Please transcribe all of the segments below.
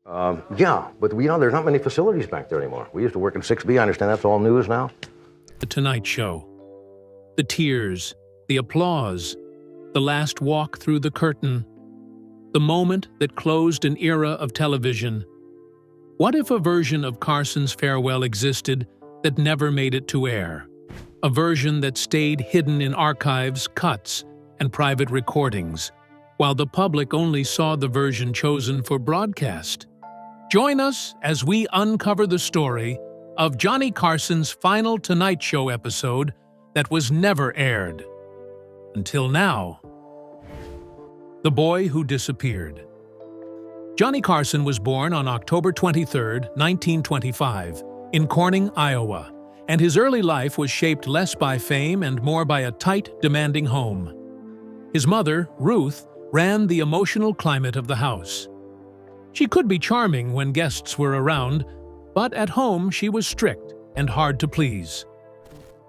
Yeah, but there's not many facilities back there anymore. We used to work in 6B. I understand that's all news now. The Tonight Show. The tears, the applause, the last walk through the curtain, the moment that closed an era of television. What if a version of Carson's farewell existed that never made it to air? A version that stayed hidden in archives, cuts, and private recordings, while the public only saw the version chosen for broadcast. Join us as we uncover the story of Johnny Carson's final Tonight Show episode that was never aired. Until now. The Boy Who Disappeared. Johnny Carson was born on October 23, 1925, in Corning, Iowa, and his early life was shaped less by fame and more by a tight, demanding home. His mother, Ruth, ran the emotional climate of the house. She could be charming when guests were around, but at home she was strict and hard to please.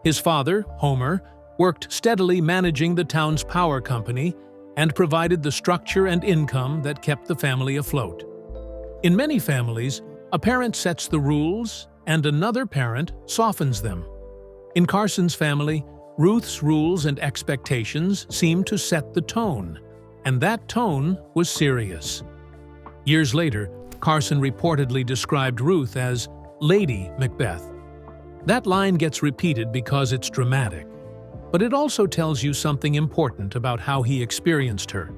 His father, Homer, worked steadily managing the town's power company and provided the structure and income that kept the family afloat. In many families, a parent sets the rules and another parent softens them. In Carson's family, Ruth's rules and expectations seemed to set the tone, and that tone was serious. Years later, Carson reportedly described Ruth as Lady Macbeth. That line gets repeated because it's dramatic, but it also tells you something important about how he experienced her,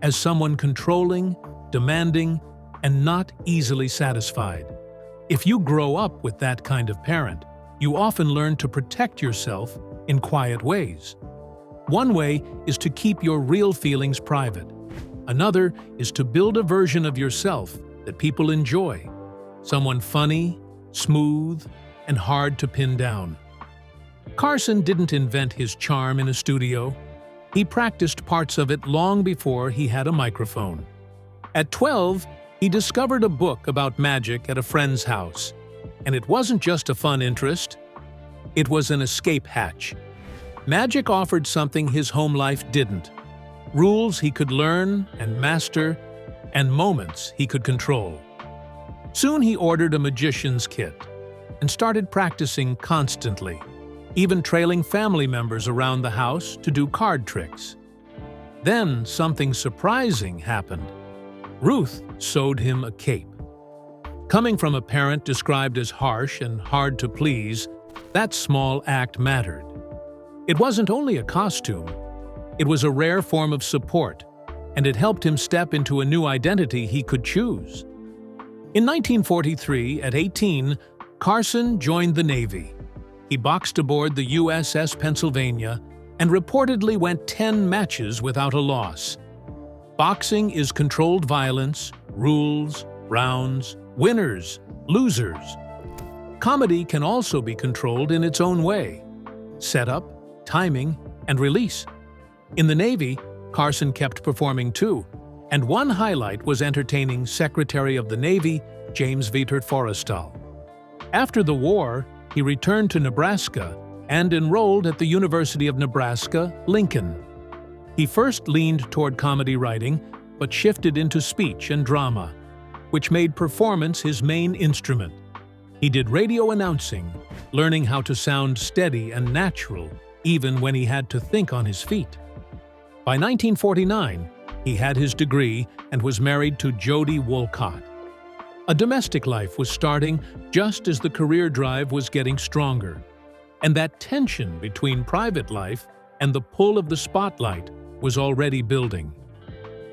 as someone controlling, demanding, and not easily satisfied. If you grow up with that kind of parent, you often learn to protect yourself in quiet ways. One way is to keep your real feelings private. Another is to build a version of yourself that people enjoy. Someone funny, smooth, and hard to pin down. Carson didn't invent his charm in a studio. He practiced parts of it long before he had a microphone. At 12, he discovered a book about magic at a friend's house. And it wasn't just a fun interest. It was an escape hatch. Magic offered something his home life didn't. Rules he could learn and master, and moments he could control. Soon he ordered a magician's kit and started practicing constantly, even trailing family members around the house to do card tricks. Then something surprising happened. Ruth sewed him a cape. Coming from a parent described as harsh and hard to please, that small act mattered. It wasn't only a costume. It was a rare form of support, and it helped him step into a new identity he could choose. In 1943, at 18, Carson joined the Navy. He boxed aboard the USS Pennsylvania and reportedly went 10 matches without a loss. Boxing is controlled violence, rules, rounds, winners, losers. Comedy can also be controlled in its own way. Setup, timing, and release. In the Navy, Carson kept performing too, and one highlight was entertaining Secretary of the Navy, James Vietert Forrestal. After the war, he returned to Nebraska and enrolled at the University of Nebraska, Lincoln. He first leaned toward comedy writing, but shifted into speech and drama, which made performance his main instrument. He did radio announcing, learning how to sound steady and natural, even when he had to think on his feet. By 1949, he had his degree and was married to Jody Wolcott. A domestic life was starting just as the career drive was getting stronger, and that tension between private life and the pull of the spotlight was already building.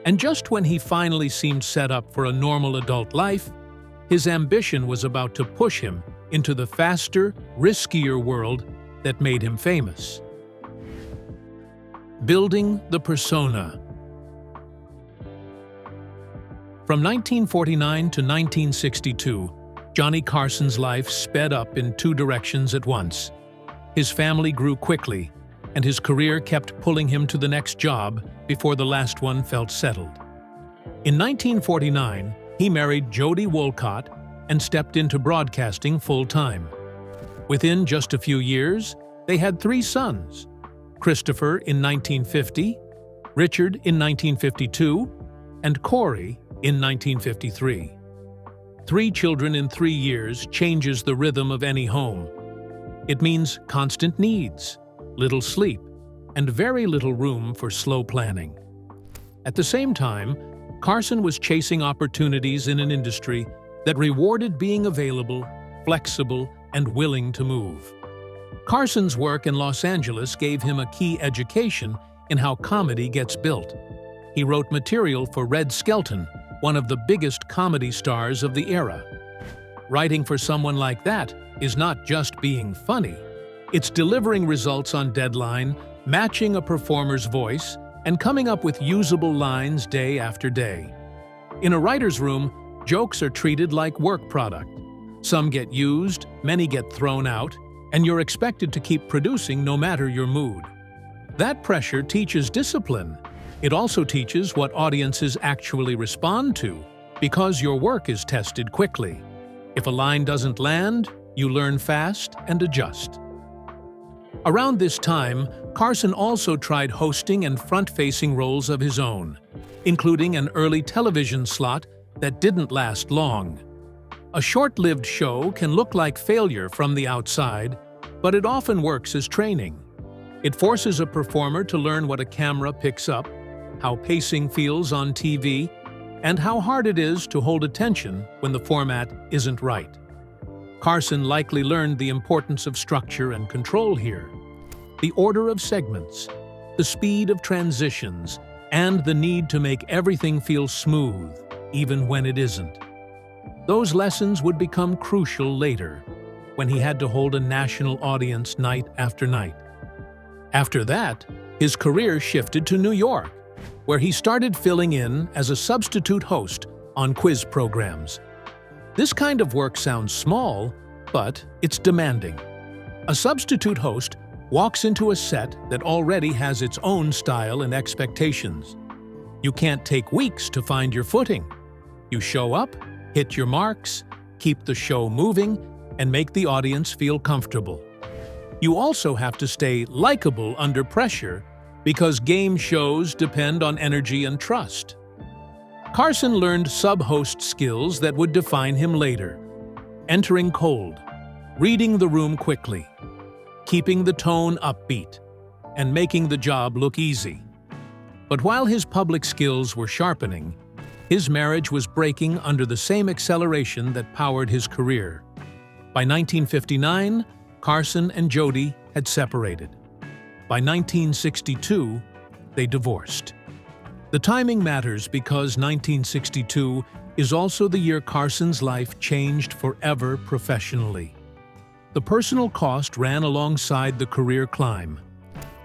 And just when he finally seemed set up for a normal adult life, his ambition was about to push him into the faster, riskier world that made him famous. Building the persona. From 1949 to 1962, Johnny Carson's life sped up in two directions at once. His family grew quickly, and his career kept pulling him to the next job before the last one felt settled. In 1949, he married Jody Wolcott and stepped into broadcasting full-time. Within just a few years, they had 3 sons: Christopher in 1950, Richard in 1952, and Corey in 1953. 3 children in 3 years changes the rhythm of any home. It means constant needs, little sleep, and very little room for slow planning. At the same time, Carson was chasing opportunities in an industry that rewarded being available, flexible, and willing to move. Carson's work in Los Angeles gave him a key education in how comedy gets built. He wrote material for Red Skelton, one of the biggest comedy stars of the era. Writing for someone like that is not just being funny. It's delivering results on deadline, matching a performer's voice, and coming up with usable lines day after day. In a writer's room, jokes are treated like work product. Some get used, many get thrown out, and you're expected to keep producing no matter your mood. That pressure teaches discipline. It also teaches what audiences actually respond to, because your work is tested quickly. If a line doesn't land, you learn fast and adjust. Around this time, Carson also tried hosting and front-facing roles of his own, including an early television slot that didn't last long. A short-lived show can look like failure from the outside, but it often works as training. It forces a performer to learn what a camera picks up, how pacing feels on TV, and how hard it is to hold attention when the format isn't right. Carson likely learned the importance of structure and control here. The order of segments, the speed of transitions, and the need to make everything feel smooth, even when it isn't. Those lessons would become crucial later, when he had to hold a national audience night after night. After that, his career shifted to New York, where he started filling in as a substitute host on quiz programs. This kind of work sounds small, but it's demanding. A substitute host walks into a set that already has its own style and expectations. You can't take weeks to find your footing. You show up, hit your marks, keep the show moving, and make the audience feel comfortable. You also have to stay likable under pressure because game shows depend on energy and trust. Carson learned sub-host skills that would define him later. Entering cold, reading the room quickly, keeping the tone upbeat, and making the job look easy. But while his public skills were sharpening, his marriage was breaking under the same acceleration that powered his career. By 1959, Carson and Jody had separated. By 1962, they divorced. The timing matters because 1962 is also the year Carson's life changed forever professionally. The personal cost ran alongside the career climb.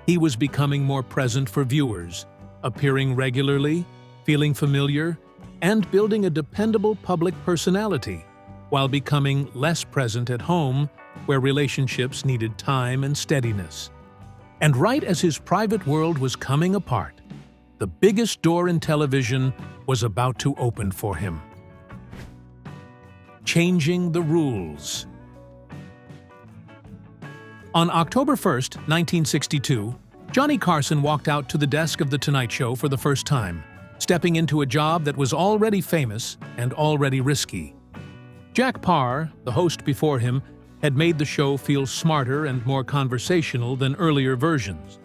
He was becoming more present for viewers, appearing regularly, feeling familiar, and building a dependable public personality, while becoming less present at home, where relationships needed time and steadiness. And right as his private world was coming apart, the biggest door in television was about to open for him. Changing the rules. On October 1st, 1962, Johnny Carson walked out to the desk of The Tonight Show for the first time, stepping into a job that was already famous and already risky. Jack Paar, the host before him, had made the show feel smarter and more conversational than earlier versions.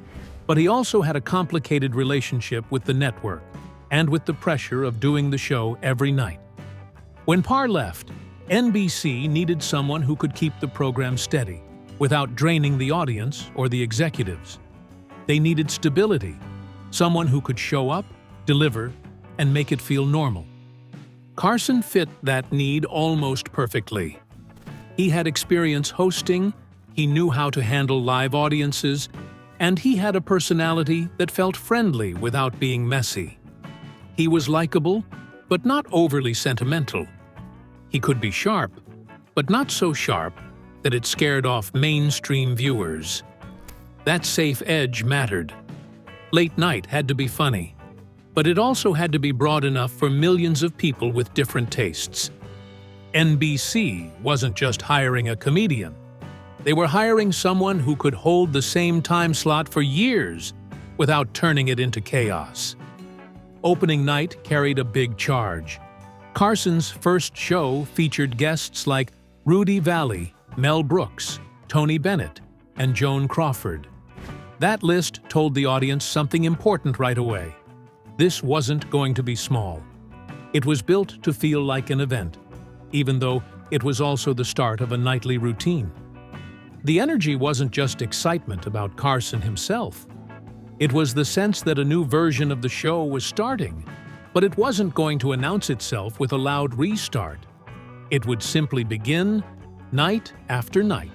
But he also had a complicated relationship with the network and with the pressure of doing the show every night. When Paar left, NBC needed someone who could keep the program steady without draining the audience or the executives. They needed stability, someone who could show up, deliver, and make it feel normal. Carson fit that need almost perfectly. He had experience hosting, he knew how to handle live audiences, and he had a personality that felt friendly without being messy. He was likable, but not overly sentimental. He could be sharp, but not so sharp that it scared off mainstream viewers. That safe edge mattered. Late night had to be funny, but it also had to be broad enough for millions of people with different tastes. NBC wasn't just hiring a comedian. They were hiring someone who could hold the same time slot for years without turning it into chaos. Opening night carried a big charge. Carson's first show featured guests like Rudy Vallee, Mel Brooks, Tony Bennett, and Joan Crawford. That list told the audience something important right away. This wasn't going to be small. It was built to feel like an event, even though it was also the start of a nightly routine. The energy wasn't just excitement about Carson himself. It was the sense that a new version of the show was starting, but it wasn't going to announce itself with a loud restart. It would simply begin, night after night,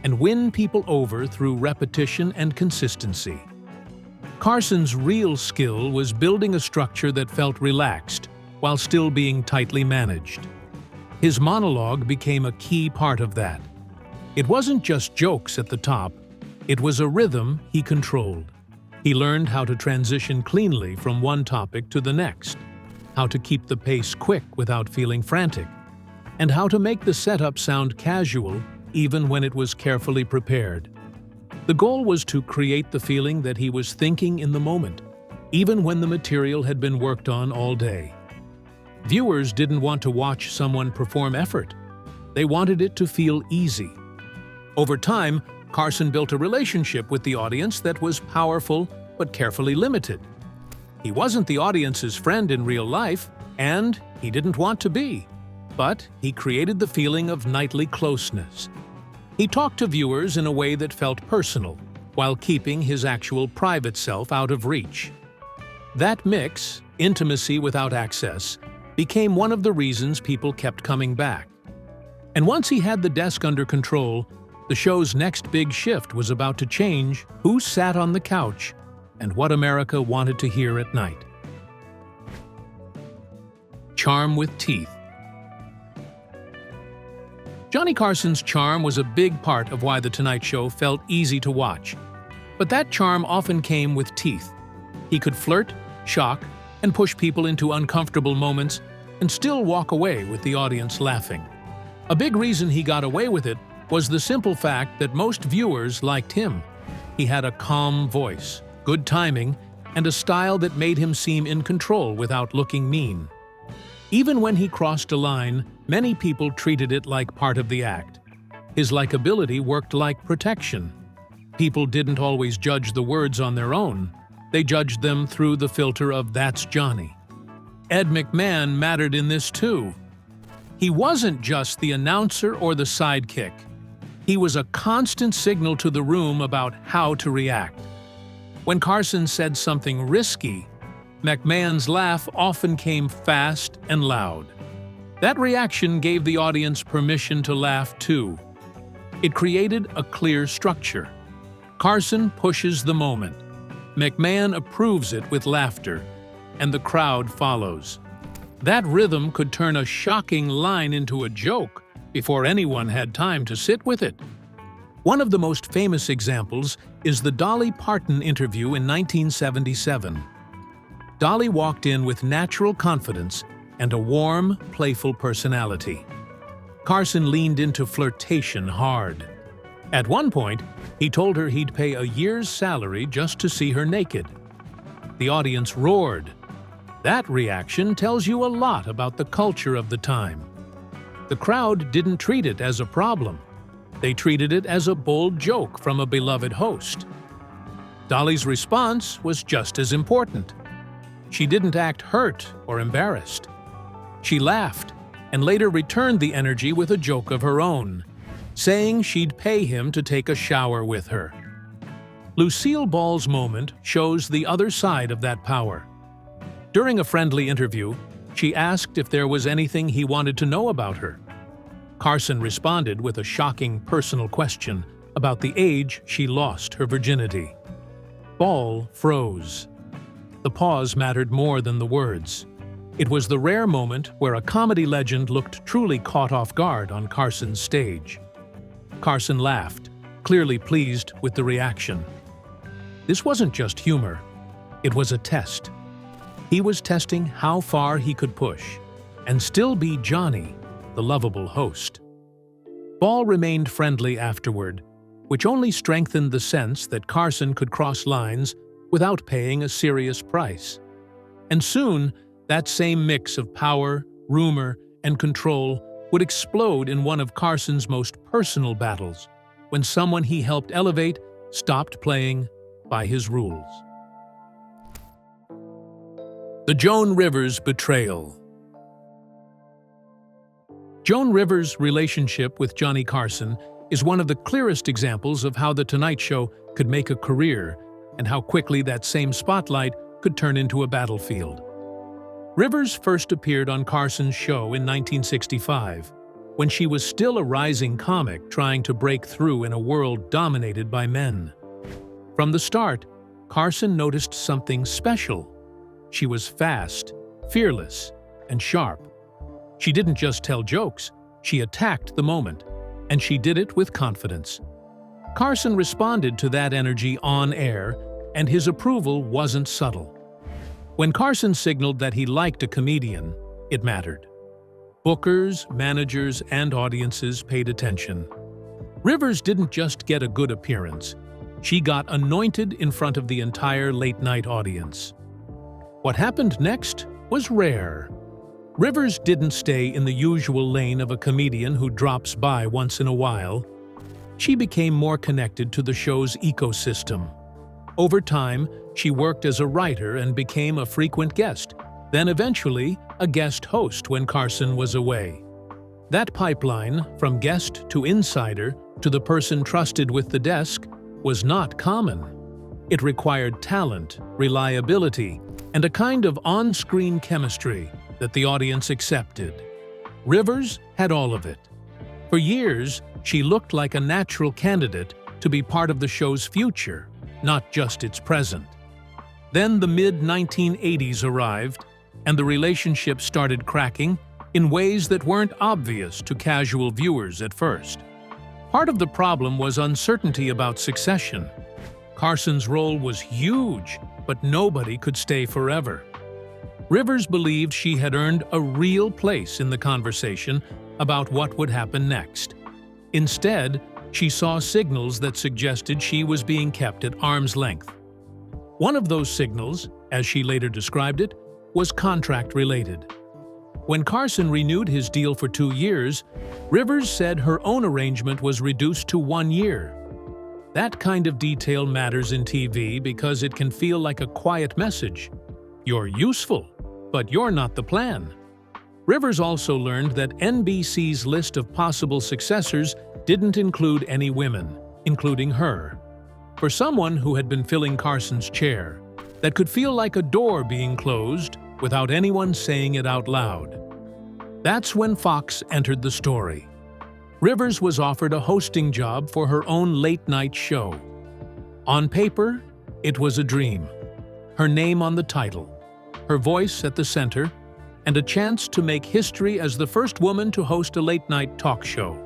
and win people over through repetition and consistency. Carson's real skill was building a structure that felt relaxed while still being tightly managed. His monologue became a key part of that. It wasn't just jokes at the top, it was a rhythm he controlled. He learned how to transition cleanly from one topic to the next, how to keep the pace quick without feeling frantic, and how to make the setup sound casual even when it was carefully prepared. The goal was to create the feeling that he was thinking in the moment, even when the material had been worked on all day. Viewers didn't want to watch someone perform effort. They wanted it to feel easy. Over time, Carson built a relationship with the audience that was powerful but carefully limited. He wasn't the audience's friend in real life, and he didn't want to be. But he created the feeling of nightly closeness. He talked to viewers in a way that felt personal, while keeping his actual private self out of reach. That mix, intimacy without access, became one of the reasons people kept coming back. And once he had the desk under control, the show's next big shift was about to change who sat on the couch and what America wanted to hear at night. Charm with teeth. Johnny Carson's charm was a big part of why The Tonight Show felt easy to watch. But that charm often came with teeth. He could flirt, shock, and push people into uncomfortable moments and still walk away with the audience laughing. A big reason he got away with it was the simple fact that most viewers liked him. He had a calm voice, good timing, and a style that made him seem in control without looking mean. Even when he crossed a line, many people treated it like part of the act. His likability worked like protection. People didn't always judge the words on their own. They judged them through the filter of "that's Johnny." Ed McMahon mattered in this too. He wasn't just the announcer or the sidekick. He was a constant signal to the room about how to react. When Carson said something risky, McMahon's laugh often came fast and loud. That reaction gave the audience permission to laugh too. It created a clear structure. Carson pushes the moment. McMahon approves it with laughter, and the crowd follows. That rhythm could turn a shocking line into a joke before anyone had time to sit with it. One of the most famous examples is the Dolly Parton interview in 1977. Dolly walked in with natural confidence and a warm, playful personality. Carson leaned into flirtation hard. At one point, he told her he'd pay a year's salary just to see her naked. The audience roared. That reaction tells you a lot about the culture of the time. The crowd didn't treat it as a problem. They treated it as a bold joke from a beloved host. Dolly's response was just as important. She didn't act hurt or embarrassed. She laughed and later returned the energy with a joke of her own, saying she'd pay him to take a shower with her. Lucille Ball's moment shows the other side of that power. During a friendly interview, she asked if there was anything he wanted to know about her. Carson responded with a shocking personal question about the age she lost her virginity. Ball froze. The pause mattered more than the words. It was the rare moment where a comedy legend looked truly caught off guard on Carson's stage. Carson laughed, clearly pleased with the reaction. This wasn't just humor. It was a test. He was testing how far he could push and still be Johnny, the lovable host. Ball remained friendly afterward, which only strengthened the sense that Carson could cross lines without paying a serious price. And soon, that same mix of power, rumor, and control would explode in one of Carson's most personal battles, when someone he helped elevate stopped playing by his rules. The Joan Rivers betrayal. Joan Rivers' relationship with Johnny Carson is one of the clearest examples of how The Tonight Show could make a career and how quickly that same spotlight could turn into a battlefield. Rivers first appeared on Carson's show in 1965, when she was still a rising comic trying to break through in a world dominated by men. From the start, Carson noticed something special. She was fast, fearless, and sharp. She didn't just tell jokes, she attacked the moment, and she did it with confidence. Carson responded to that energy on air, and his approval wasn't subtle. When Carson signaled that he liked a comedian, it mattered. Bookers, managers, and audiences paid attention. Rivers didn't just get a good appearance, she got anointed in front of the entire late-night audience. What happened next was rare. Rivers didn't stay in the usual lane of a comedian who drops by once in a while. She became more connected to the show's ecosystem. Over time, she worked as a writer and became a frequent guest, then eventually a guest host when Carson was away. That pipeline, from guest to insider to the person trusted with the desk, was not common. It required talent, reliability, and a kind of on-screen chemistry that the audience accepted. Rivers had all of it. For years, she looked like a natural candidate to be part of the show's future, not just its present. Then the mid-1980s arrived, and the relationship started cracking in ways that weren't obvious to casual viewers at first. Part of the problem was uncertainty about succession. Carson's role was huge, but nobody could stay forever. Rivers believed she had earned a real place in the conversation about what would happen next. Instead, she saw signals that suggested she was being kept at arm's length. One of those signals, as she later described it, was contract-related. When Carson renewed his deal for 2 years, Rivers said her own arrangement was reduced to 1 year. That kind of detail matters in TV because it can feel like a quiet message. You're useful, but you're not the plan. Rivers also learned that NBC's list of possible successors didn't include any women, including her. For someone who had been filling Carson's chair, that could feel like a door being closed without anyone saying it out loud. That's when Fox entered the story. Rivers was offered a hosting job for her own late-night show. On paper, it was a dream. Her name on the title, her voice at the center, and a chance to make history as the first woman to host a late-night talk show.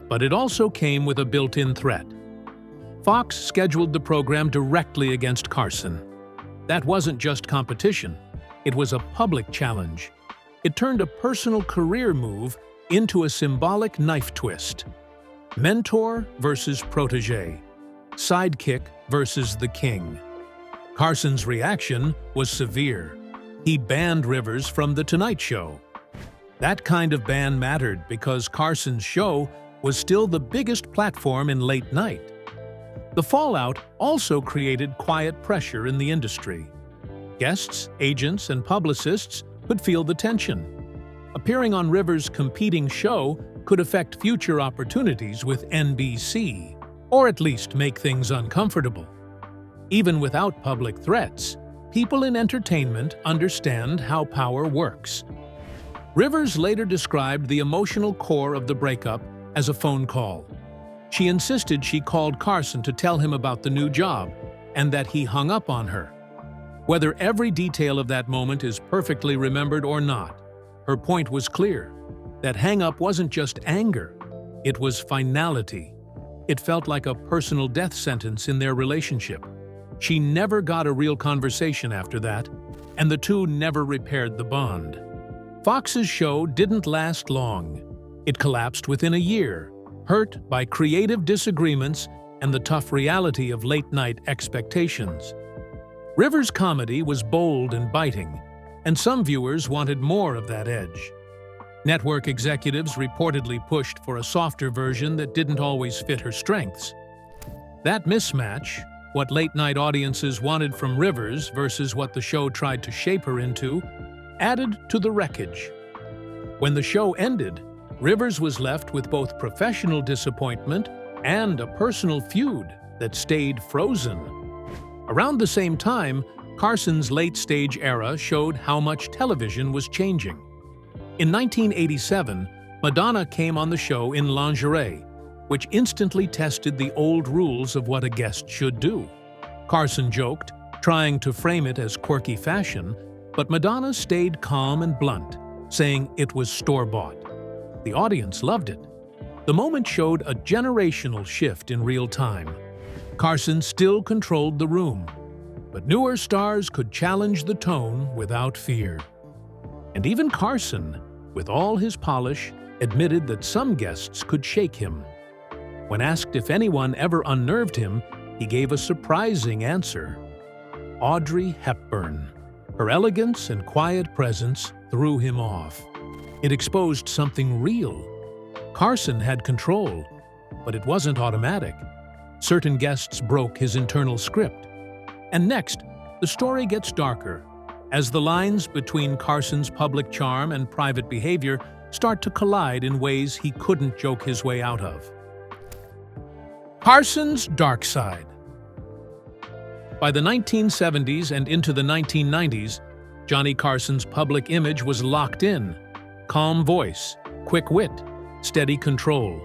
But it also came with a built-in threat. Fox scheduled the program directly against Carson. That wasn't just competition, it was a public challenge. It turned a personal career move into a symbolic knife twist. Mentor versus protege, sidekick versus the king. Carson's reaction was severe. He banned Rivers from The Tonight Show. That kind of ban mattered because Carson's show was still the biggest platform in late night. The fallout also created quiet pressure in the industry. Guests, agents, and publicists could feel the tension. Appearing on Rivers' competing show could affect future opportunities with NBC, or at least make things uncomfortable. Even without public threats, people in entertainment understand how power works. Rivers later described the emotional core of the breakup as a phone call. She insisted she called Carson to tell him about the new job, and that he hung up on her. Whether every detail of that moment is perfectly remembered or not, her point was clear. That hang-up wasn't just anger, it was finality. It felt like a personal death sentence in their relationship. She never got a real conversation after that, and the two never repaired the bond. Fox's show didn't last long. It collapsed within a year, hurt by creative disagreements and the tough reality of late-night expectations. Rivers' comedy was bold and biting, and some viewers wanted more of that edge. Network executives reportedly pushed for a softer version that didn't always fit her strengths. That mismatch, what late-night audiences wanted from Rivers versus what the show tried to shape her into, added to the wreckage. When the show ended, Rivers was left with both professional disappointment and a personal feud that stayed frozen. Around the same time, Carson's late-stage era showed how much television was changing. In 1987, Madonna came on the show in lingerie, which instantly tested the old rules of what a guest should do. Carson joked, trying to frame it as quirky fashion, but Madonna stayed calm and blunt, saying it was store-bought. The audience loved it. The moment showed a generational shift in real time. Carson still controlled the room, but newer stars could challenge the tone without fear. And even Carson, with all his polish, admitted that some guests could shake him. When asked if anyone ever unnerved him, he gave a surprising answer: Audrey Hepburn. Her elegance and quiet presence threw him off. It exposed something real. Carson had control, but it wasn't automatic. Certain guests broke his internal script. And next, the story gets darker, as the lines between Carson's public charm and private behavior start to collide in ways he couldn't joke his way out of. Carson's dark side. By the 1970s and into the 1990s, Johnny Carson's public image was locked in. Calm voice, quick wit, steady control.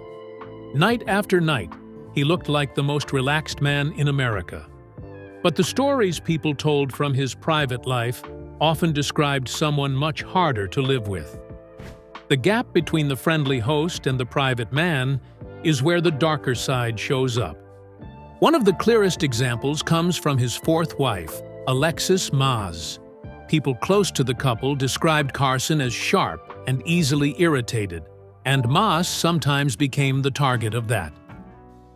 Night after night, he looked like the most relaxed man in America. But the stories people told from his private life often described someone much harder to live with. The gap between the friendly host and the private man is where the darker side shows up. One of the clearest examples comes from his fourth wife, Alexis Maas. People close to the couple described Carson as sharp and easily irritated, and Maas sometimes became the target of that.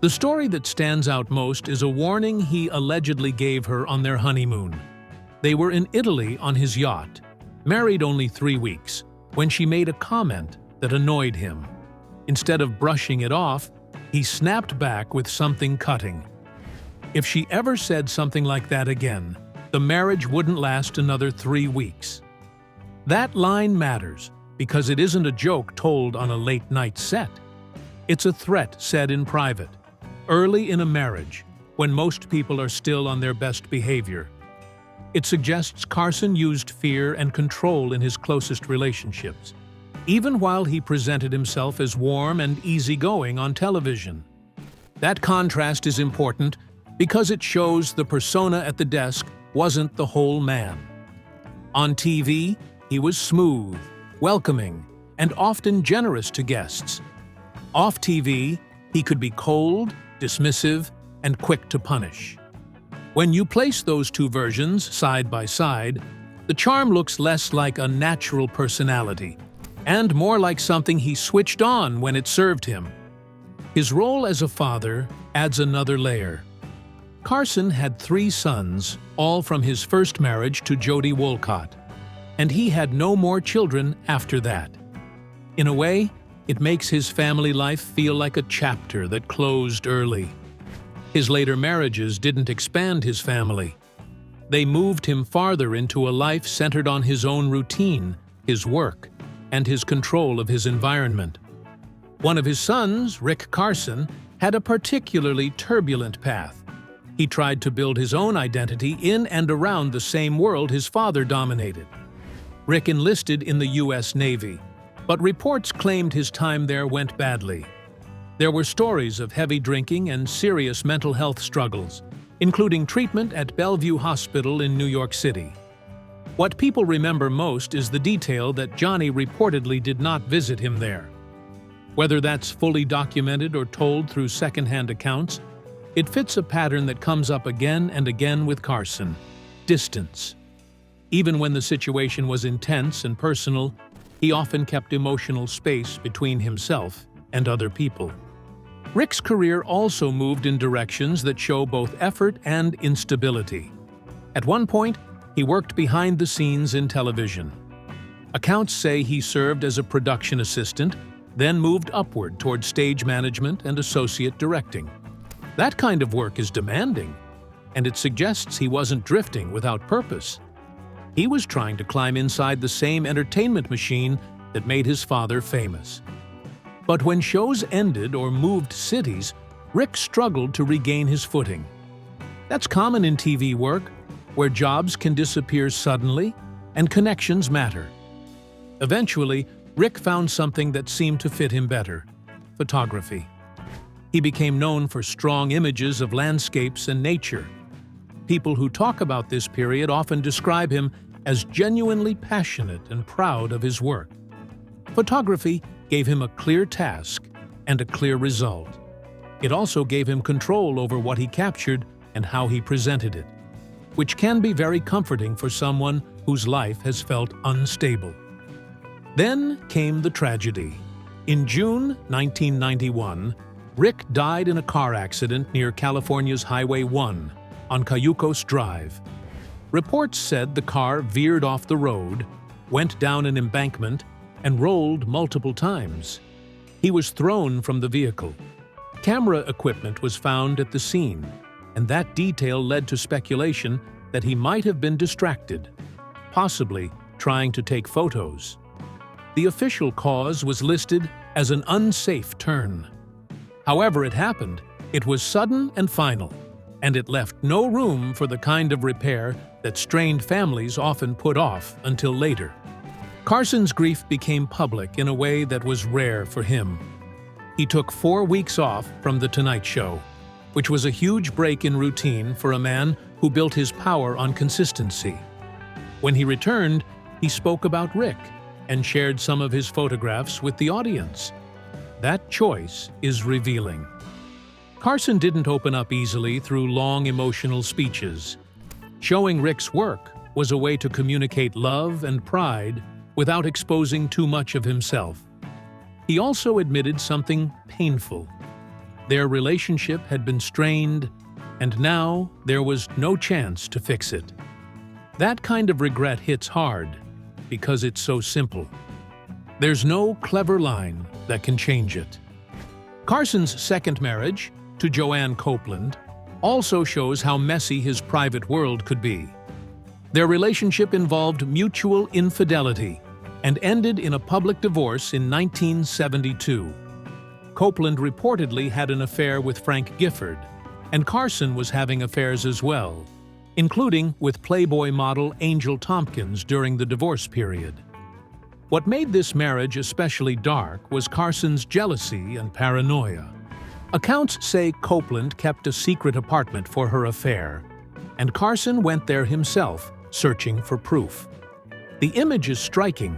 The story that stands out most is a warning he allegedly gave her on their honeymoon. They were in Italy on his yacht, married only 3 weeks, when she made a comment that annoyed him. Instead of brushing it off, he snapped back with something cutting. If she ever said something like that again, the marriage wouldn't last another 3 weeks. That line matters because it isn't a joke told on a late-night set. It's a threat said in private, early in a marriage, when most people are still on their best behavior. It suggests Carson used fear and control in his closest relationships, even while he presented himself as warm and easygoing on television. That contrast is important because it shows the persona at the desk wasn't the whole man. On TV, he was smooth, welcoming, and often generous to guests. Off TV, he could be cold, dismissive, and quick to punish. When you place those two versions side by side, the charm looks less like a natural personality and more like something he switched on when it served him. His role as a father adds another layer. Carson had 3 sons, all from his first marriage to Jody Wolcott, and he had no more children after that. In a way, it makes his family life feel like a chapter that closed early. His later marriages didn't expand his family. They moved him farther into a life centered on his own routine, his work, and his control of his environment. One of his sons, Rick Carson, had a particularly turbulent path. He tried to build his own identity in and around the same world his father dominated. Rick enlisted in the U.S. Navy, but reports claimed his time there went badly. There were stories of heavy drinking and serious mental health struggles, including treatment at Bellevue Hospital in New York City. What people remember most is the detail that Johnny reportedly did not visit him there. Whether that's fully documented or told through secondhand accounts, it fits a pattern that comes up again and again with Carson: distance. Even when the situation was intense and personal, he often kept emotional space between himself and other people. Rick's career also moved in directions that show both effort and instability. At one point, he worked behind the scenes in television. Accounts say he served as a production assistant, then moved upward toward stage management and associate directing. That kind of work is demanding, and it suggests he wasn't drifting without purpose. He was trying to climb inside the same entertainment machine that made his father famous. But when shows ended or moved cities, Rick struggled to regain his footing. That's common in TV work, where jobs can disappear suddenly and connections matter. Eventually, Rick found something that seemed to fit him better: photography. He became known for strong images of landscapes and nature. People who talk about this period often describe him as genuinely passionate and proud of his work. Photography gave him a clear task and a clear result. It also gave him control over what he captured and how he presented it, which can be very comforting for someone whose life has felt unstable. Then came the tragedy. In June 1991, Rick died in a car accident near California's Highway 1 on Cayucos Drive. Reports said the car veered off the road, went down an embankment, and rolled multiple times. He was thrown from the vehicle. Camera equipment was found at the scene, and that detail led to speculation that he might have been distracted, possibly trying to take photos. The official cause was listed as an unsafe turn. However it happened, it was sudden and final, and it left no room for the kind of repair that strained families often put off until later. Carson's grief became public in a way that was rare for him. He took 4 weeks off from The Tonight Show, which was a huge break in routine for a man who built his power on consistency. When he returned, he spoke about Rick and shared some of his photographs with the audience. That choice is revealing. Carson didn't open up easily through long emotional speeches. Showing Rick's work was a way to communicate love and pride without exposing too much of himself. He also admitted something painful. Their relationship had been strained, and now there was no chance to fix it. That kind of regret hits hard because it's so simple. There's no clever line that can change it. Carson's second marriage, to Joanne Copeland, also shows how messy his private world could be. Their relationship involved mutual infidelity and ended in a public divorce in 1972. Copeland reportedly had an affair with Frank Gifford, and Carson was having affairs as well, including with Playboy model Angel Tompkins during the divorce period. What made this marriage especially dark was Carson's jealousy and paranoia. Accounts say Copeland kept a secret apartment for her affair, and Carson went there himself, searching for proof. The image is striking.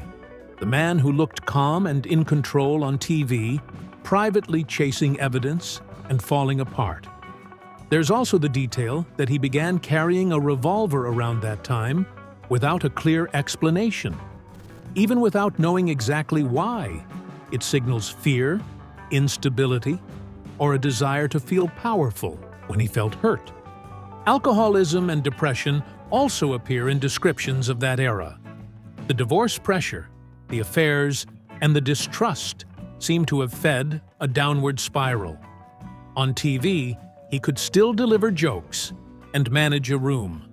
The man who looked calm and in control on TV, privately chasing evidence and falling apart. There's also the detail that he began carrying a revolver around that time without a clear explanation. Even without knowing exactly why, it signals fear, instability, or a desire to feel powerful when he felt hurt. Alcoholism and depression also appear in descriptions of that era. The divorce pressure, the affairs, and the distrust seem to have fed a downward spiral. On TV, he could still deliver jokes and manage a room.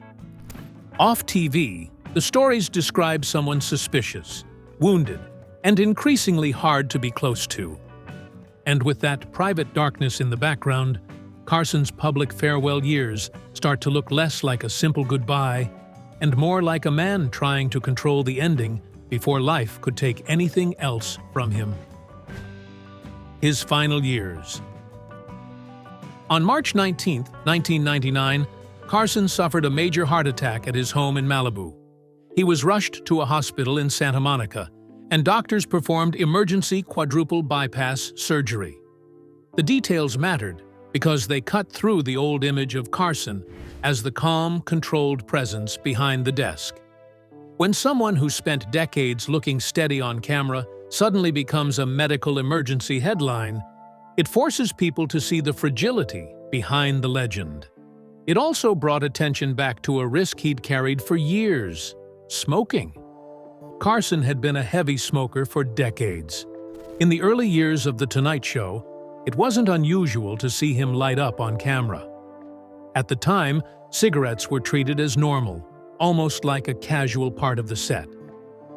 Off TV, the stories describe someone suspicious, wounded, and increasingly hard to be close to. And with that private darkness in the background, Carson's public farewell years start to look less like a simple goodbye and more like a man trying to control the ending before life could take anything else from him. His final years. On March 19, 1999, Carson suffered a major heart attack at his home in Malibu. He was rushed to a hospital in Santa Monica, and doctors performed emergency quadruple bypass surgery. The details mattered because they cut through the old image of Carson as the calm, controlled presence behind the desk. When someone who spent decades looking steady on camera suddenly becomes a medical emergency headline, it forces people to see the fragility behind the legend. It also brought attention back to a risk he'd carried for years: smoking. Carson had been a heavy smoker for decades. In the early years of The Tonight Show, it wasn't unusual to see him light up on camera. At the time, cigarettes were treated as normal, almost like a casual part of the set.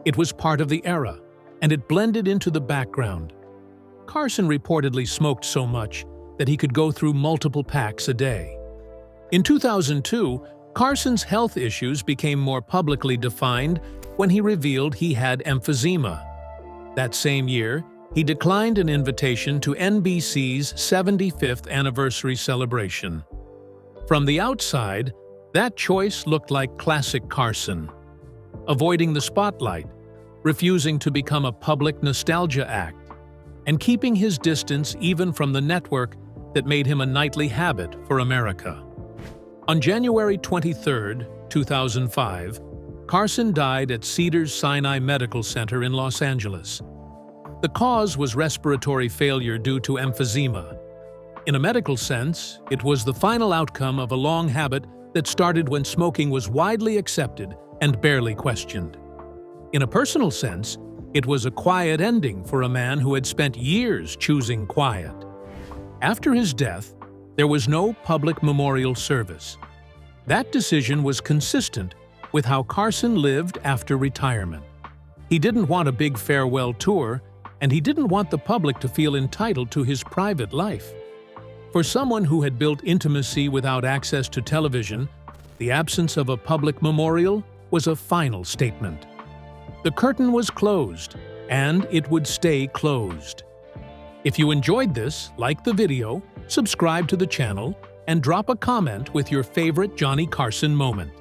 It was part of the era, and it blended into the background. Carson reportedly smoked so much that he could go through multiple packs a day. In 2002, Carson's health issues became more publicly defined when he revealed he had emphysema. That same year, he declined an invitation to NBC's 75th anniversary celebration. From the outside, that choice looked like classic Carson. Avoiding the spotlight, refusing to become a public nostalgia act, and keeping his distance even from the network that made him a nightly habit for America. On January 23, 2005, Carson died at Cedars-Sinai Medical Center in Los Angeles. The cause was respiratory failure due to emphysema. In a medical sense, it was the final outcome of a long habit that started when smoking was widely accepted and barely questioned. In a personal sense, it was a quiet ending for a man who had spent years choosing quiet. After his death, there was no public memorial service. That decision was consistent with how Carson lived after retirement. He didn't want a big farewell tour, and he didn't want the public to feel entitled to his private life. For someone who had built intimacy without access to television, the absence of a public memorial was a final statement. The curtain was closed, and it would stay closed. If you enjoyed this, like the video, subscribe to the channel, and drop a comment with your favorite Johnny Carson moment.